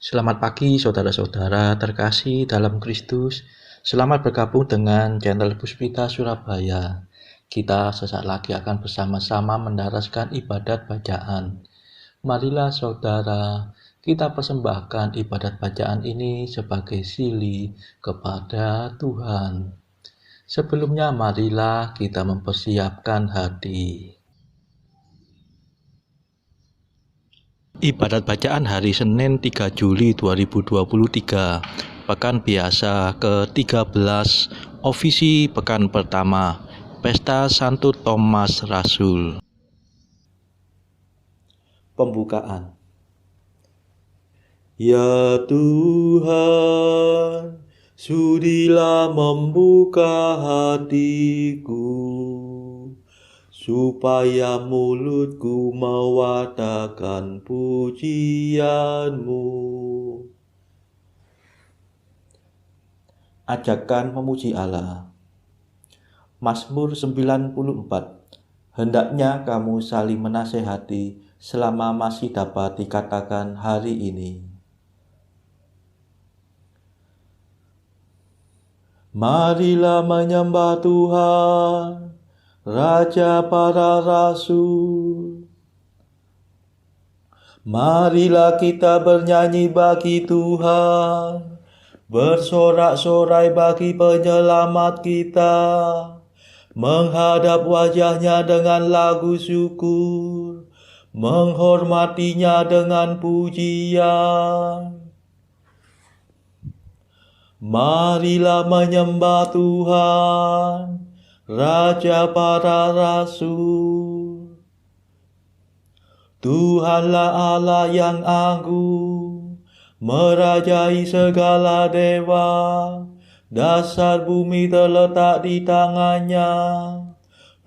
Selamat pagi saudara-saudara terkasih dalam Kristus. Selamat bergabung dengan channel Puspita Surabaya. Kita sesaat lagi akan bersama-sama mendaraskan ibadat bacaan. Marilah saudara, kita persembahkan ibadat bacaan ini sebagai sili kepada Tuhan. Sebelumnya marilah kita mempersiapkan hati. Ibadat bacaan hari Senin 3 Juli 2023, Pekan Biasa ke-13, Ofisi Pekan Pertama, Pesta Santo Thomas Rasul. Pembukaan. Ya Tuhan, sudilah membuka hatiku, supaya mulutku mewartakan pujian-Mu. Ajakan memuji Allah. Mazmur 94. Hendaknya kamu saling menasehati selama masih dapat dikatakan hari ini. Marilah menyembah Tuhan, Raja para Rasul. Marilah kita bernyanyi bagi Tuhan, bersorak-sorai bagi penyelamat kita, menghadap wajahnya dengan lagu syukur, menghormatinya dengan pujian. Marilah menyembah Tuhan, Raja para Rasul. Tuhanlah Allah yang agung, merajai segala dewa. Dasar bumi terletak di tangannya,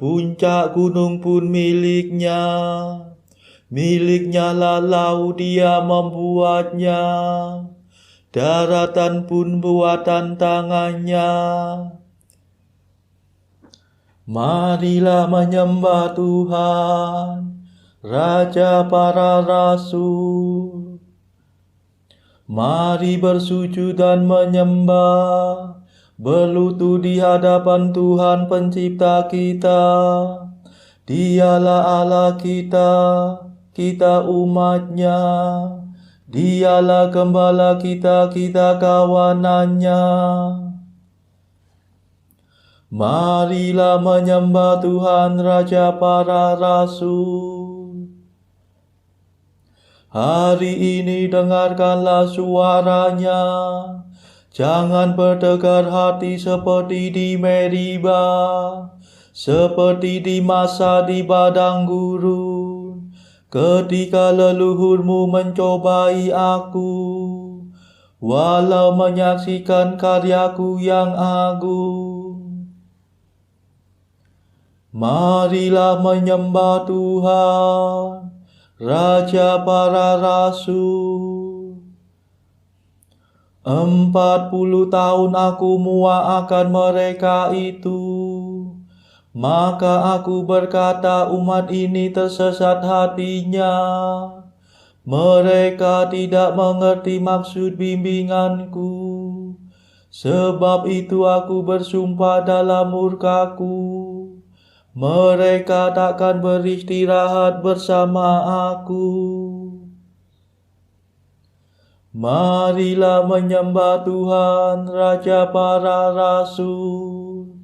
puncak gunung pun miliknya. Miliknya lah laut, dia membuatnya, daratan pun buatan tangannya. Marilah menyembah Tuhan, Raja para Rasul. Mari bersujud dan menyembah, berlutut di hadapan Tuhan Pencipta kita. Dialah Allah kita, kita umatnya. Dialah gembala kita, kita kawanannya. Marilah menyembah Tuhan, Raja para Rasul. Hari ini dengarkanlah suaranya. Jangan bertegar hati seperti di Meriba, seperti di masa di padang gurun, ketika leluhurmu mencobai aku, walau menyaksikan karyaku yang agung. Marilah menyembah Tuhan, Raja para Rasul. 40 tahun aku muak akan mereka itu. Maka aku berkata, umat ini tersesat hatinya. Mereka tidak mengerti maksud bimbinganku. Sebab itu aku bersumpah dalam murkaku, mereka takkan beristirahat bersama aku. Marilah menyembah Tuhan, Raja para Rasul.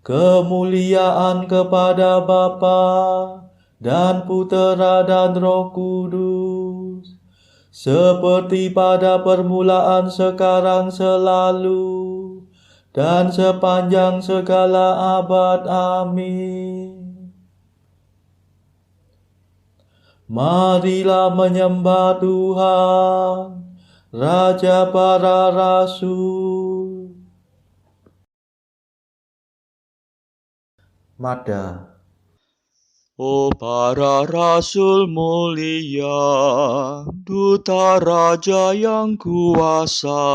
Kemuliaan kepada Bapa dan Putera dan Roh Kudus, seperti pada permulaan, sekarang, selalu, dan sepanjang segala abad. Amin. Marilah menyembah Tuhan, Raja para Rasul. Mada. Oh para rasul mulia, duta raja yang kuasa,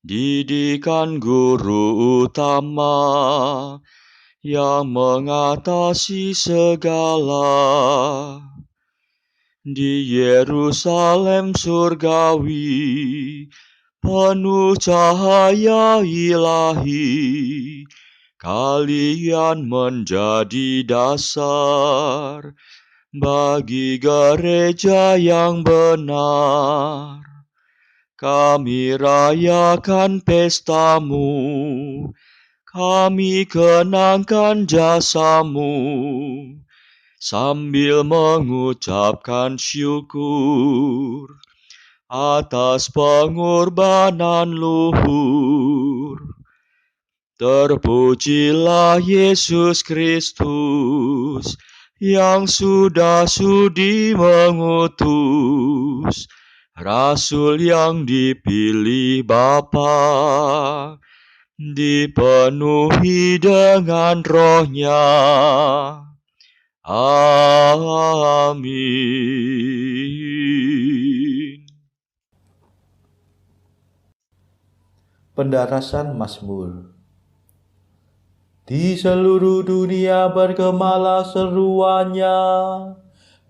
didikan guru utama yang mengatasi segala. di Yerusalem surgawi, penuh cahaya ilahi, kalian menjadi dasar bagi gereja yang benar. Kami rayakan pestamu, kami kenangkan jasamu, sambil mengucapkan syukur atas pengorbanan luhur. Terpujilah Yesus Kristus yang sudah sudi mengutus Rasul yang dipilih Bapa, dipenuhi dengan Roh-Nya. Amin. Pendarasan Mazmur. Di seluruh dunia bergemalah seruannya,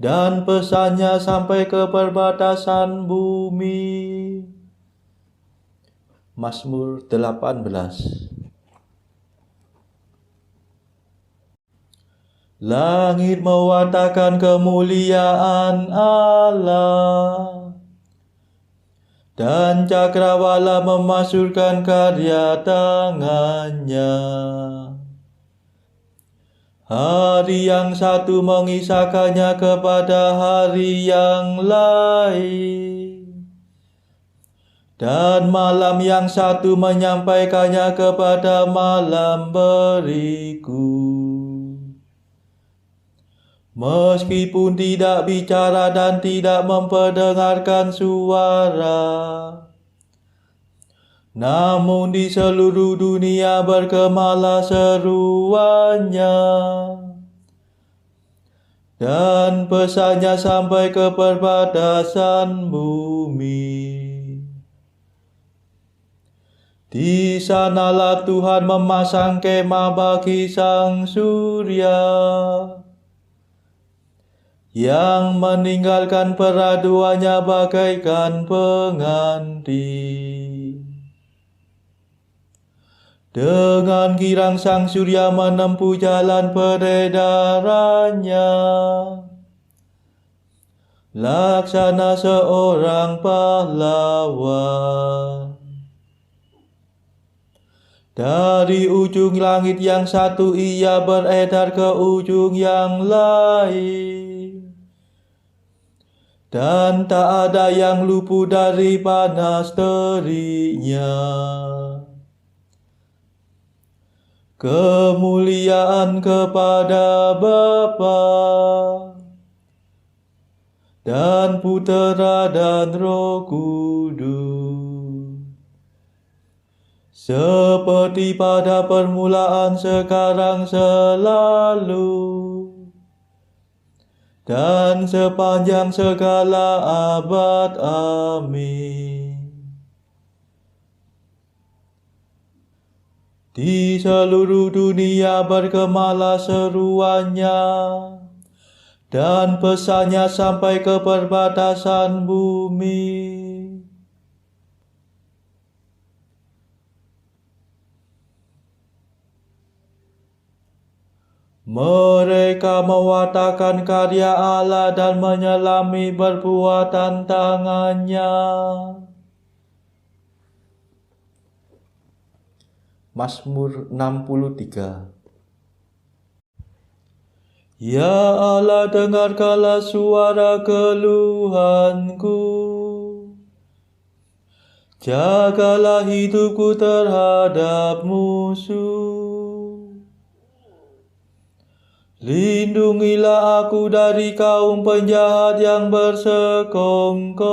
dan pesannya sampai ke perbatasan bumi. Mazmur 18. Langit mewartakan kemuliaan Allah, dan cakrawala memasyurkan karya tangannya. Hari yang satu mengisahkannya kepada hari yang lain, dan malam yang satu menyampaikannya kepada malam berikut. Meskipun tidak bicara dan tidak memperdengarkan suara, namun di seluruh dunia bergemalah seruannya, dan pesannya sampai ke perbatasan bumi. Di sanalah Tuhan memasang kemah bagi sang surya, yang meninggalkan peraduannya bagaikan pengantin. Dengan girang sang surya menempuh jalan peredarannya, laksana seorang pahlawan. Dari ujung langit yang satu ia beredar ke ujung yang lain, dan tak ada yang luput dari panas teriknya. Kemuliaan kepada Bapa dan Putera dan Roh Kudus, seperti pada permulaan, sekarang, selalu, dan sepanjang segala abad. Amin. Di seluruh dunia bergemalah seruannya, dan pesannya sampai ke perbatasan bumi. Mereka mewartakan karya Allah dan menyelami perbuatan tangannya. Mazmur 63. Ya Allah, dengarkanlah suara keluhanku. Jagalah hidupku terhadap musuh. Lindungilah aku dari kaum penjahat yang bersekongkol,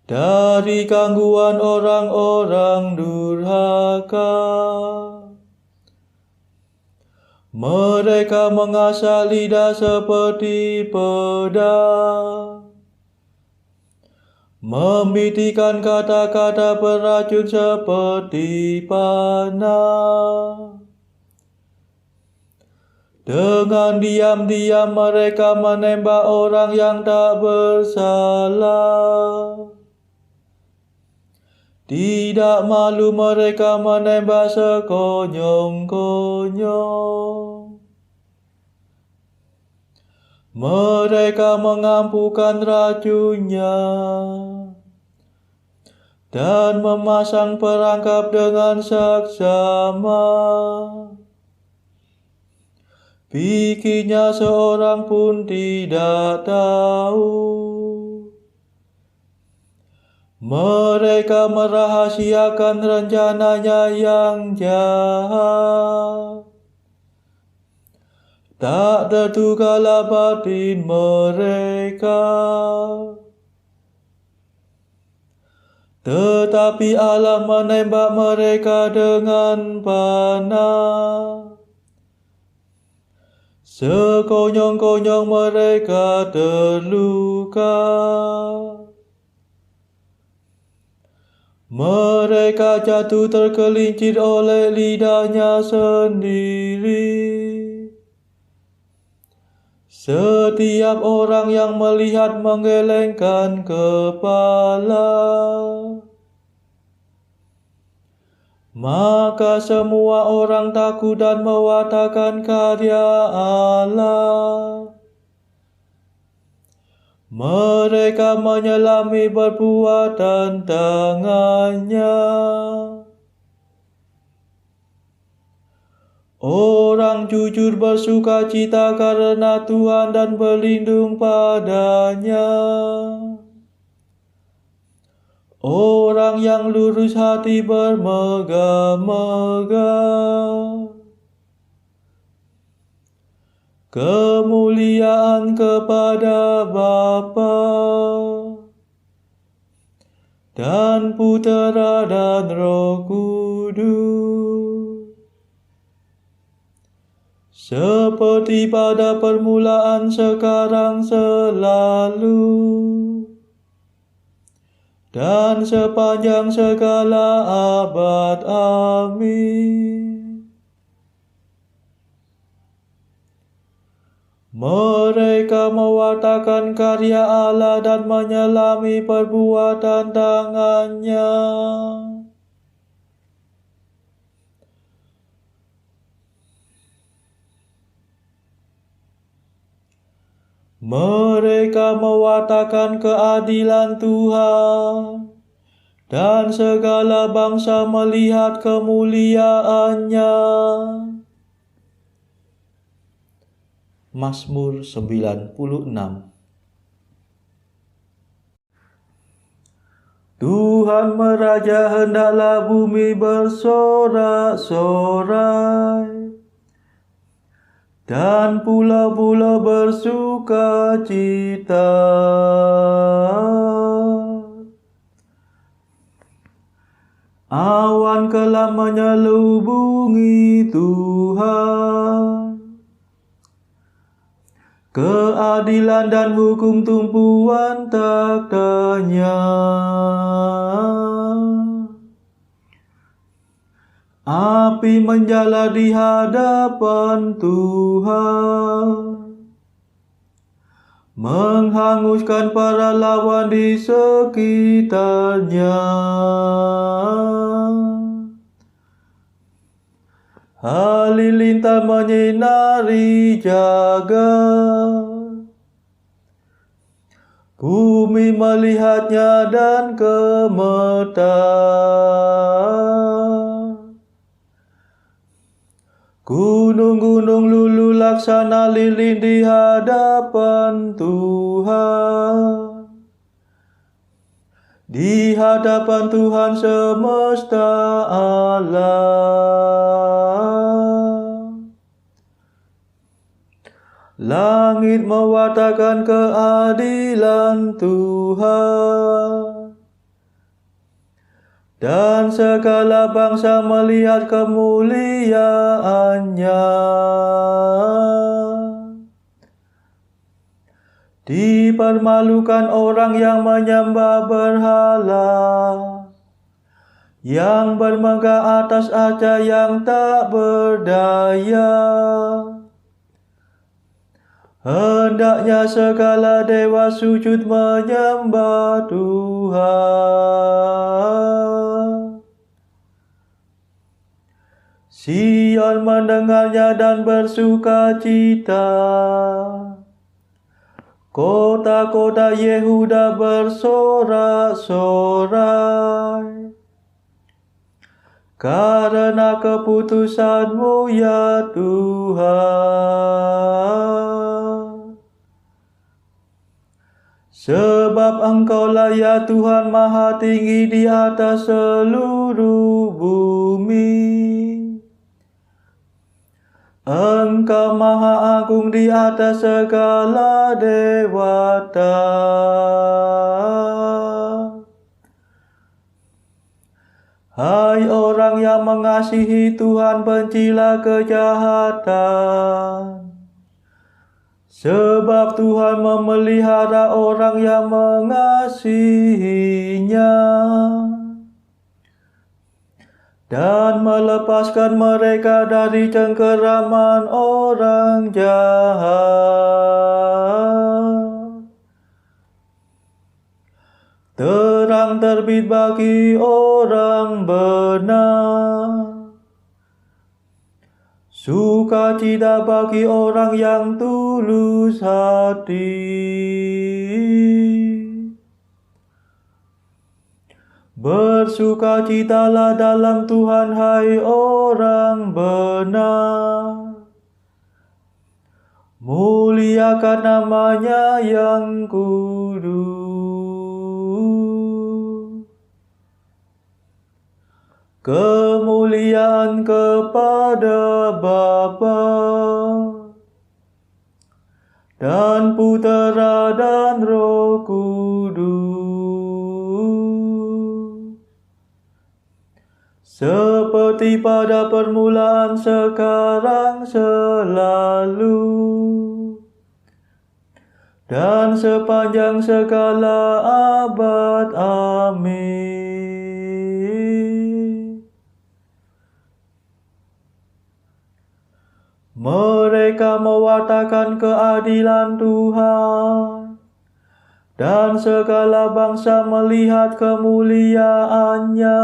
dari gangguan orang-orang durhaka. Mereka mengasah lidah seperti pedang, membitikkan kata-kata beracun seperti panah. Dengan diam-diam mereka menembak orang yang tak bersalah. Tidak malu mereka menembak sekonyong-konyong. Mereka mengampukan racunnya dan memasang perangkap dengan saksama. Bikinnya seorang pun tidak tahu. Mereka merahasiakan rencananya yang jahat. Tak terdugalah batin mereka. Tetapi Allah menembak mereka dengan panah. Sekonyong-konyong mereka terluka. Mereka jatuh tergelincir oleh lidahnya sendiri. Setiap orang yang melihat menggelengkan kepala. Maka semua orang takut dan mewartakan karya Allah. Mereka menyelami perbuatan tangannya. Orang jujur bersuka cita karena Tuhan dan berlindung padanya. Orang yang lurus hati bermegah-megah. Kemuliaan kepada Bapa dan Putera dan Roh Kudus, seperti pada permulaan, sekarang, selalu, dan sepanjang segala abad. Amin. Mereka mewartakan karya Allah dan menyelami perbuatan tangannya. Mereka mewartakan keadilan Tuhan, dan segala bangsa melihat kemuliaannya. Mazmur 96. Tuhan meraja, hendaklah bumi bersorak-sorai, dan pulau-pulau bersuka cita. Awan kelam menyelubungi Tuhan, keadilan dan hukum tumpuan taktanya. Api menjala di hadapan Tuhan, menghanguskan para lawan di sekitarnya. Halilintar menyinari jagat, bumi melihatnya dan gemetar. Gunung-gunung luluh laksana lilin di hadapan Tuhan, di hadapan Tuhan semesta alam. Langit mewartakan keadilan Tuhan, dan segala bangsa melihat kemuliaannya. Dipermalukan orang yang menyembah berhala, yang bermegah atas arca yang tak berdaya. Hendaknya segala dewa sujud menyembah Tuhan. Sion mendengarnya dan bersuka cita. Kota-kota Yehuda bersorak-sorai karena keputusan-Mu ya Tuhan. Sebab Engkau-lah ya Tuhan maha tinggi di atas seluruh bumi. Engkau maha agung di atas segala dewata. Hai orang yang mengasihi Tuhan, bencilah kejahatan. Sebab Tuhan memelihara orang yang mengasihinya dan melepaskan mereka dari cengkeraman orang jahat. Terang terbit bagi orang benar, sukacita bagi orang yang tulus hati. Bersukacitalah dalam Tuhan, hai orang benar. Muliakan nama-Nya yang kudus. Kemuliaan kepada Bapa dan Putera dan Roh Kudus, seperti pada permulaan, sekarang, selalu, dan sepanjang segala abad. Amin. Mereka mewartakan keadilan Tuhan, dan segala bangsa melihat kemuliaan-Nya.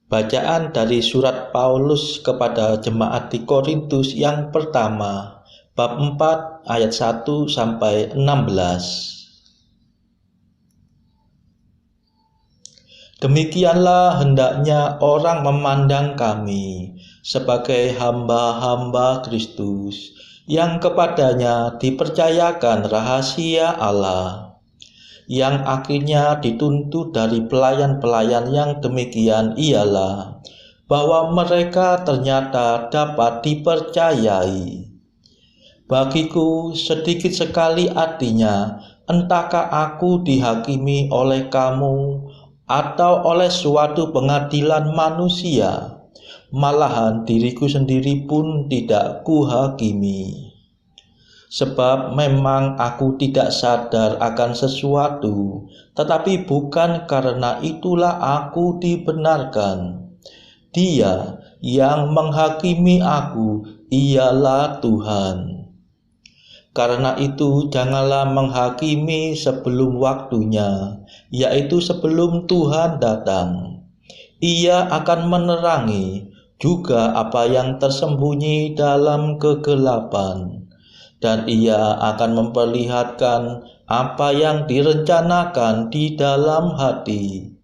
Bacaan dari surat Paulus kepada jemaat di Korintus yang pertama, bab 4 ayat 1 sampai 16. Demikianlah hendaknya orang memandang kami sebagai hamba-hamba Kristus, yang kepadanya dipercayakan rahasia Allah, yang akhirnya dituntut dari pelayan-pelayan yang demikian ialah bahwa mereka ternyata dapat dipercayai. Bagiku sedikit sekali artinya, entahkah aku dihakimi oleh kamu atau oleh suatu pengadilan manusia, malahan diriku sendiri pun tidak kuhakimi. Sebab memang aku tidak sadar akan sesuatu, tetapi bukan karena itulah aku dibenarkan. Dia yang menghakimi aku ialah Tuhan. Karena itu janganlah menghakimi sebelum waktunya, yaitu sebelum Tuhan datang. Ia akan menerangi juga apa yang tersembunyi dalam kegelapan, dan Ia akan memperlihatkan apa yang direncanakan di dalam hati.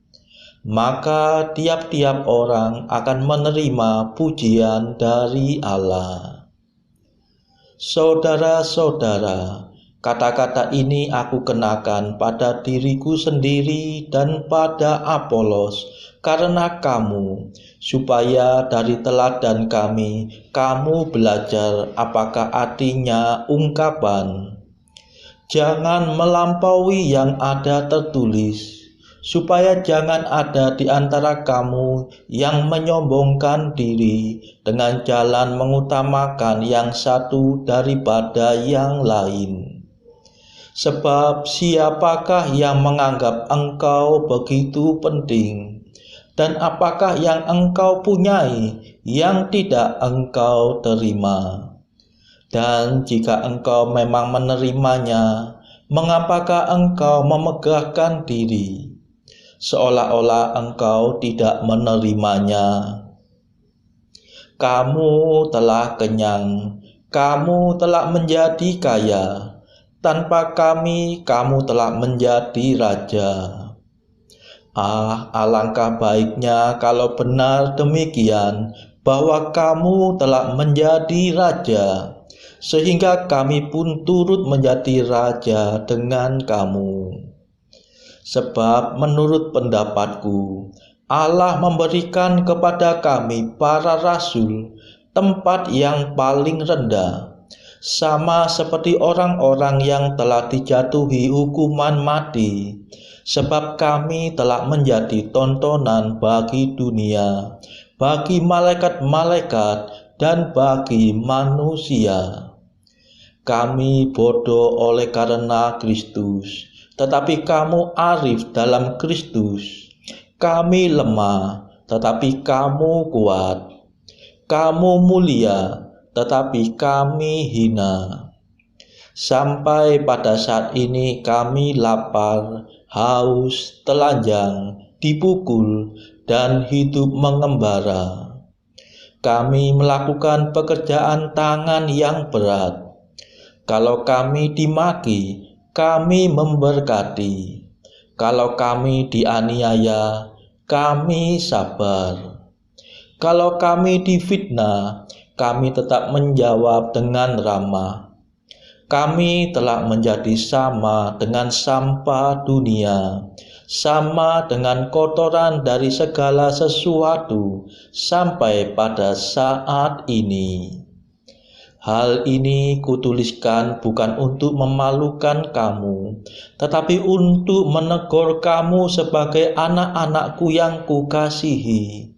Maka tiap-tiap orang akan menerima pujian dari Allah. Saudara-saudara, kata-kata ini aku kenakan pada diriku sendiri dan pada Apolos karena kamu, supaya dari teladan kami kamu belajar apakah artinya ungkapan jangan melampaui yang ada tertulis, supaya jangan ada di antara kamu yang menyombongkan diri dengan jalan mengutamakan yang satu daripada yang lain. Sebab siapakah yang menganggap engkau begitu penting Dan apakah yang engkau punyai yang tidak engkau terima? Dan jika engkau memang menerimanya, mengapakah engkau memegahkan diri, seolah-olah engkau tidak menerimanya? Kamu telah kenyang, kamu telah menjadi kaya. Tanpa kami, kamu telah menjadi raja. Alangkah baiknya kalau benar demikian, bahwa kamu telah menjadi raja, sehingga kami pun turut menjadi raja dengan kamu. Sebab menurut pendapatku, Allah memberikan kepada kami para rasul tempat yang paling rendah, sama seperti orang-orang yang telah dijatuhi hukuman mati. Sebab kami telah menjadi tontonan bagi dunia, bagi malaikat-malaikat, dan bagi manusia. Kami bodoh oleh karena Kristus, tetapi kamu arif dalam Kristus. Kami lemah, tetapi kamu kuat. Kamu mulia, tetapi kami hina. Sampai pada saat ini kami lapar, haus, telanjang, dipukul, dan hidup mengembara. Kami melakukan pekerjaan tangan yang berat. Kalau kami dimaki, kami memberkati. Kalau kami dianiaya, kami sabar. Kalau kami difitnah, kami tetap menjawab dengan ramah. Kami telah menjadi sama dengan sampah dunia, sama dengan kotoran dari segala sesuatu sampai pada saat ini. Hal ini kutuliskan bukan untuk memalukan kamu, tetapi untuk menegur kamu sebagai anak-anakku yang kukasihi.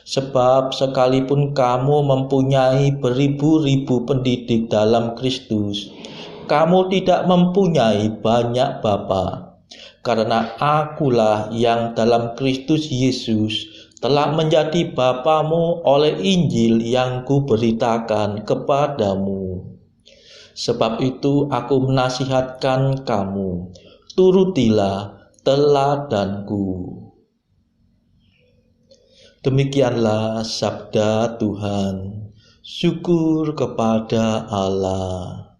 Sebab sekalipun kamu mempunyai beribu-ribu pendidik dalam Kristus, kamu tidak mempunyai banyak bapa, karena akulah yang dalam Kristus Yesus telah menjadi bapamu oleh Injil yang kuberitakan kepadamu. Sebab itu aku menasihatkan kamu, turutilah teladanku. Demikianlah sabda Tuhan. Syukur kepada Allah.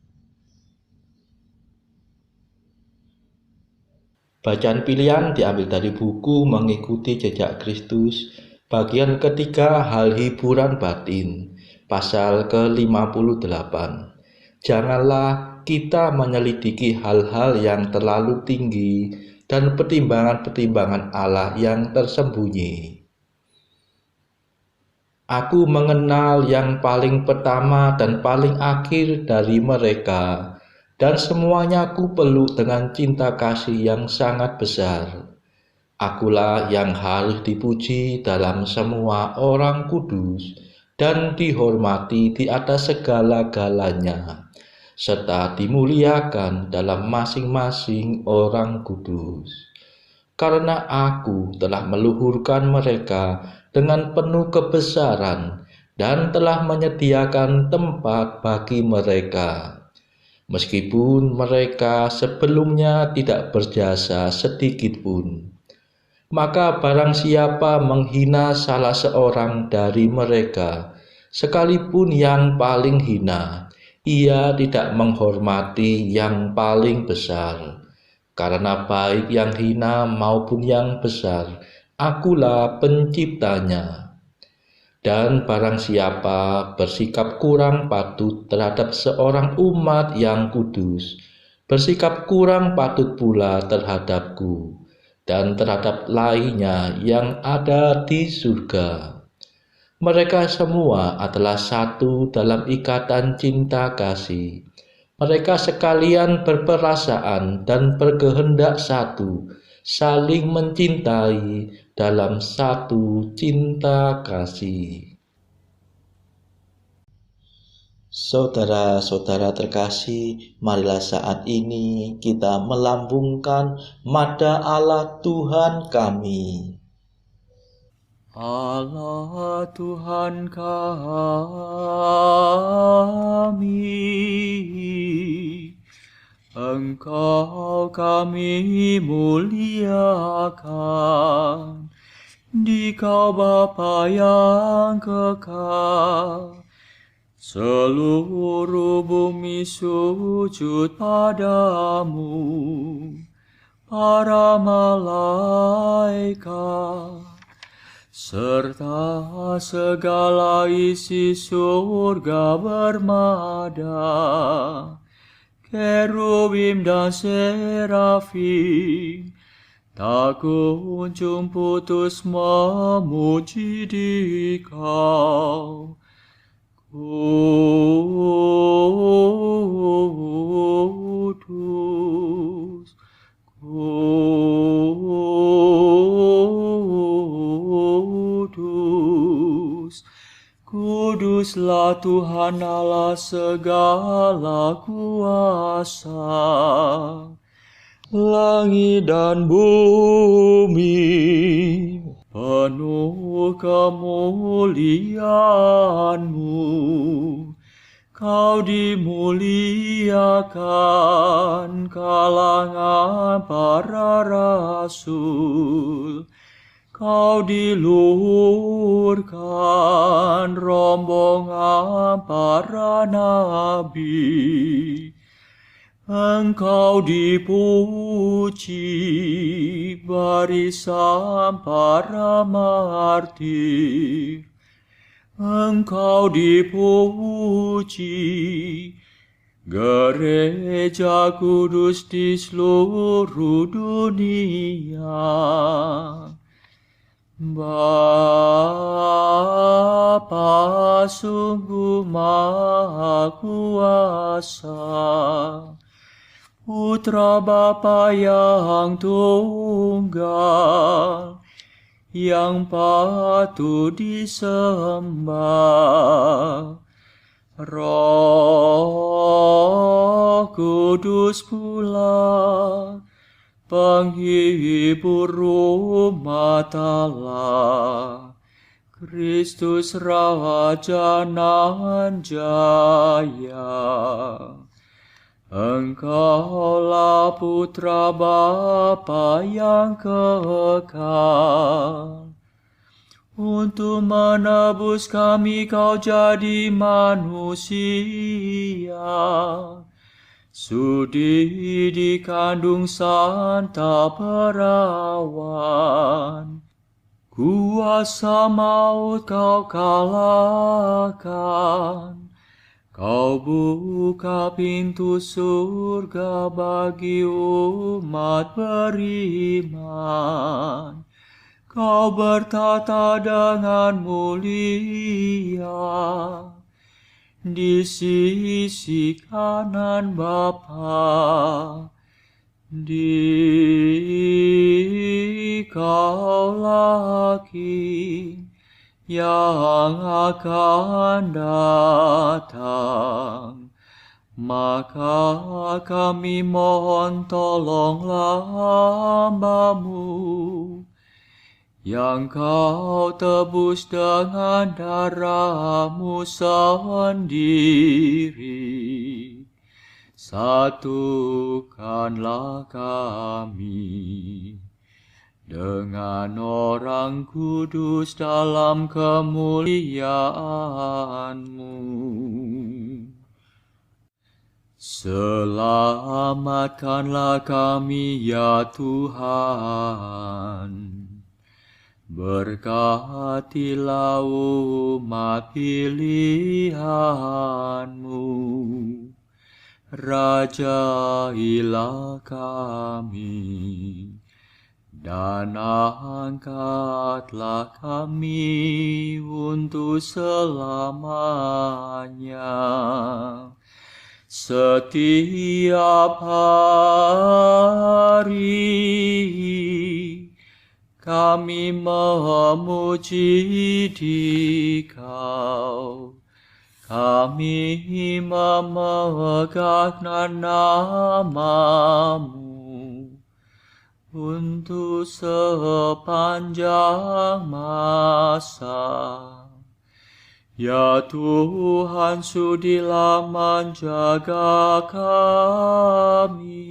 Bacaan pilihan diambil dari buku Mengikuti Jejak Kristus, bagian ketiga, hal hiburan batin, pasal ke-58. Janganlah kita menyelidiki hal-hal yang terlalu tinggi dan pertimbangan-pertimbangan Allah yang tersembunyi. Aku mengenal yang paling pertama dan paling akhir dari mereka, dan semuanya aku peluk dengan cinta kasih yang sangat besar. Akulah yang harus dipuji dalam semua orang kudus dan dihormati di atas segala-galanya, serta dimuliakan dalam masing-masing orang kudus. Karena aku telah meluhurkan mereka dengan penuh kebesaran dan telah menyediakan tempat bagi mereka. Meskipun mereka sebelumnya tidak berjasa sedikit pun. Maka barang siapa menghina salah seorang dari mereka, sekalipun yang paling hina, ia tidak menghormati yang paling besar. Karena baik yang hina maupun yang besar, akulah penciptanya. Dan barang siapa bersikap kurang patut terhadap seorang umat yang kudus, bersikap kurang patut pula terhadapku dan terhadap lainnya yang ada di surga. Mereka semua adalah satu dalam ikatan cinta kasih. Mereka sekalian berperasaan dan berkehendak satu, saling mencintai dalam satu cinta kasih. Saudara-saudara terkasih, marilah saat ini kita melambungkan nada Allah Tuhan kami. Allah Tuhan kami, Engkau kami muliakan, Dikau Bapa yang kekal. Seluruh bumi sujud padamu, para malaikat, serta segala isi surga bermada, kerubim dan serafim, tak kunjung putus memuji Dikau. Kudus, kudus, kuduslah Tuhan Allah segala kuasa. Langit dan bumi penuh kemuliaan-Mu. Kau dimuliakan kalangan para rasul. Kau diluhurkan rombongan para nabi. Engkau dipuji barisan para martir. Engkau dipuji gereja kudus di seluruh dunia. Bapa sungguh Maha Kuasa, Putra Bapa yang tunggal, yang patut disembah. Roh Kudus pula, penghibur umat Allah, Kristus Raja nan jaya. Engkaulah Putra Bapa yang kekal. Untuk menebus kami Kau jadi manusia. Sudi dikandung Santa Perawan. Kuasa maut Kau kalahkan. Kau buka pintu surga bagi umat beriman. Kau bertata dengan mulia di sisi kanan Bapa. Dikaulah King yang akan datang, maka kami mohon tolonglah hamba-Mu yang Kau tebus dengan darah-Mu sendiri. Satukanlah kami dengan orang kudus dalam kemuliaan-Mu. Selamatkanlah kami ya Tuhan. Berkatilah umat pilihan-Mu. Rajailah kami. Dan angkatlah kami untuk selamanya. Setiap hari kami memuji Dikau. Kami memegahkan nama-Mu untuk sepanjang masa. Ya Tuhan, sudilah menjaga kami,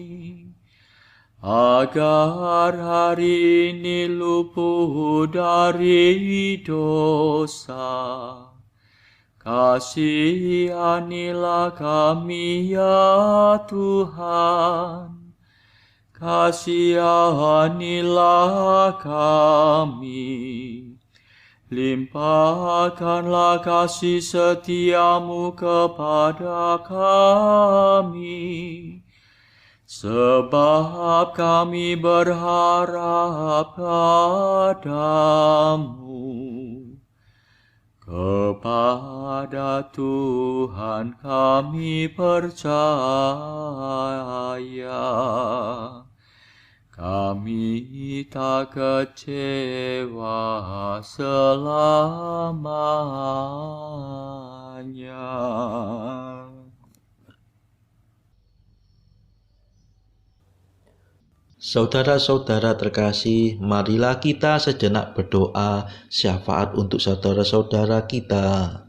agar hari ini luput dari dosa. Kasihanilah kami ya Tuhan, kasihanilah kami. Limpahkanlah kasih setiamu kepada kami, sebab kami berharap padamu. Kepada Tuhan kami percaya, kami tak kecewa selamanya. Saudara-saudara terkasih, marilah kita sejenak berdoa syafaat untuk saudara-saudara kita.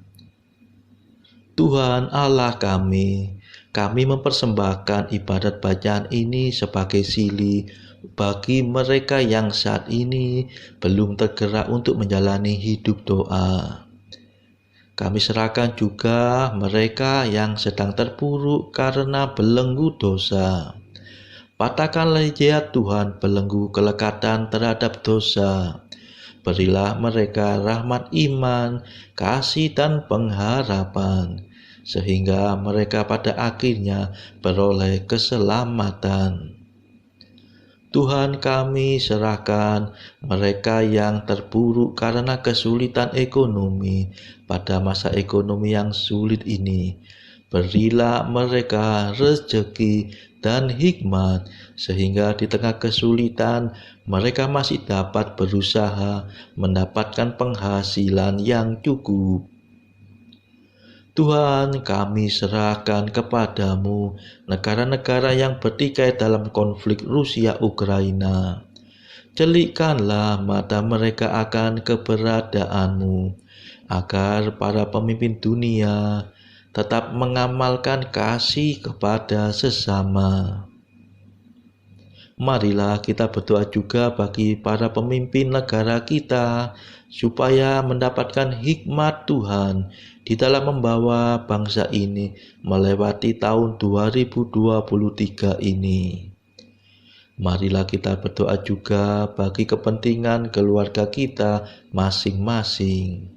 Tuhan Allah kami mempersembahkan ibadat bacaan ini sebagai sili bagi mereka yang saat ini belum tergerak untuk menjalani hidup doa. Kami serahkan juga mereka yang sedang terpuruk karena belenggu dosa. Patahkanlah ya Tuhan belenggu kelekatan terhadap dosa. Berilah mereka rahmat iman, kasih dan pengharapan, sehingga mereka pada akhirnya beroleh keselamatan. Tuhan, kami serahkan mereka yang terpuruk karena kesulitan ekonomi pada masa ekonomi yang sulit ini. Berilah mereka rezeki dan hikmat, sehingga di tengah kesulitan mereka masih dapat berusaha mendapatkan penghasilan yang cukup. Tuhan, kami serahkan kepadamu negara-negara yang bertikai dalam konflik Rusia-Ukraina. Celikkanlah mata mereka akan keberadaanmu, agar para pemimpin dunia tetap mengamalkan kasih kepada sesama. Marilah kita berdoa juga bagi para pemimpin negara kita, supaya mendapatkan hikmat Tuhan di dalam membawa bangsa ini melewati tahun 2023 ini. Marilah kita berdoa juga bagi kepentingan keluarga kita masing-masing.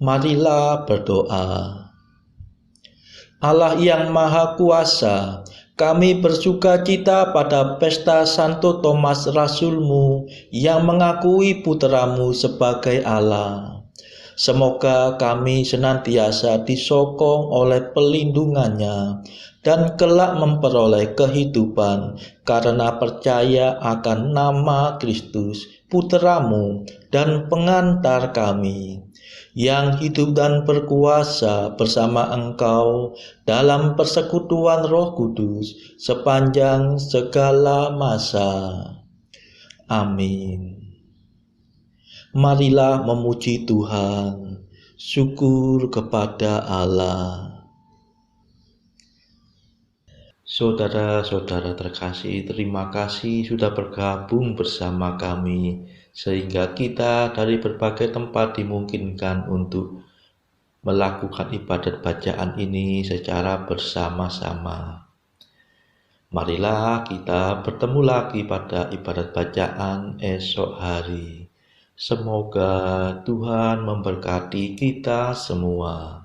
Marilah berdoa. Allah yang Maha Kuasa, kami bersuka cita pada pesta Santo Thomas Rasulmu yang mengakui putramu sebagai Allah. Semoga kami senantiasa disokong oleh pelindungannya dan kelak memperoleh kehidupan karena percaya akan nama Kristus, putramu dan pengantar kami, yang hidup dan berkuasa bersama Engkau dalam persekutuan Roh Kudus sepanjang segala masa. Amin. Marilah memuji Tuhan. Syukur kepada Allah. Saudara-saudara terkasih, terima kasih sudah bergabung bersama kami, sehingga kita dari berbagai tempat dimungkinkan untuk melakukan ibadat bacaan ini secara bersama-sama. Marilah kita bertemu lagi pada ibadat bacaan esok hari. Semoga Tuhan memberkati kita semua.